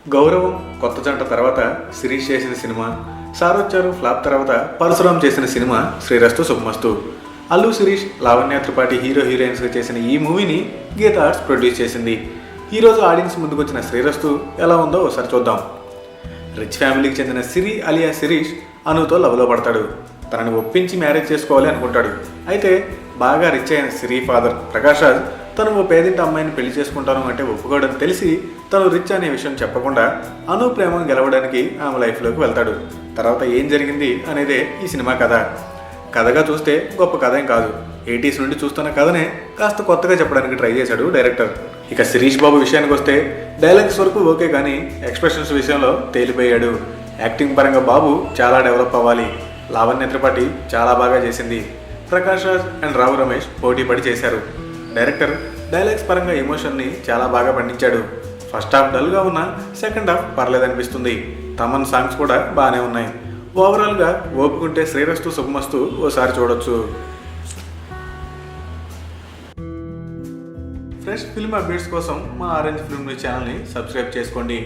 గౌరవం కొత్త జంట తర్వాత శిరీష్ చేసిన సినిమా, సారొచ్చారు ఫ్లాప్ తర్వాత పరశురాం చేసిన సినిమా శ్రీరస్తు శుభమస్తు. అల్లు శిరీష్, లావణ్య త్రిపాఠి హీరో హీరోయిన్స్గా చేసిన ఈ మూవీని గీత ఆర్ట్స్ ప్రొడ్యూస్ చేసింది. ఈరోజు ఆడియన్స్ ముందుకు వచ్చిన శ్రీరస్తు ఎలా ఉందో ఒకసారి చూద్దాం. రిచ్ ఫ్యామిలీకి చెందిన సిరి అలియా శిరీష్ అనుతో లవ్లో పడతాడు. తనని ఒప్పించి మ్యారేజ్ చేసుకోవాలి అనుకుంటాడు. అయితే బాగా రిచ్ అయిన సిరి ఫాదర్ ప్రకాష్ రాజ్ తను ఓ పేదింటి అమ్మాయిని పెళ్లి చేసుకుంటాను అంటే ఒప్పుకోవడం తెలిసి తను రిచ్ అనే విషయం చెప్పకుండా అను ప్రేమను గెలవడానికి ఆమె లైఫ్లోకి వెళ్తాడు. తర్వాత ఏం జరిగింది అనేదే ఈ సినిమా కథ. కథగా చూస్తే గొప్ప కథ ఏం కాదు. 80s నుండి చూస్తున్న కథనే కాస్త కొత్తగా చెప్పడానికి ట్రై చేశాడు డైరెక్టర్. ఇక శిరీష్ బాబు విషయానికి వస్తే డైలాగ్స్ వరకు ఓకే కానీ ఎక్స్ప్రెషన్స్ విషయంలో తేలిపోయాడు. యాక్టింగ్ పరంగా బాబు చాలా డెవలప్ అవ్వాలి. లావణ్య త్రిపాఠి చాలా బాగా చేసింది. ప్రకాష్ రాజ్ అండ్ రావు రమేష్ పోటీ పడి చేశారు. డైరెక్టర్ డైలాగ్స్ పరంగా ఎమోషన్ని చాలా బాగా పండించాడు. ఫస్ట్ హాఫ్ డల్గా ఉన్న సెకండ్ హాఫ్ పర్లేదనిపిస్తుంది. తమన్ సాంగ్స్ కూడా బాగానే ఉన్నాయి. ఓవరాల్గా ఓపుకుంటే శ్రీరస్తు శుభమస్తు ఓసారి చూడొచ్చు. ఫ్రెష్ ఫిల్మ్ అప్డేట్స్ కోసం మా ఆరెంజ్ ఫిల్మ్ న్యూస్ ఛానల్ని సబ్స్క్రైబ్ చేసుకోండి.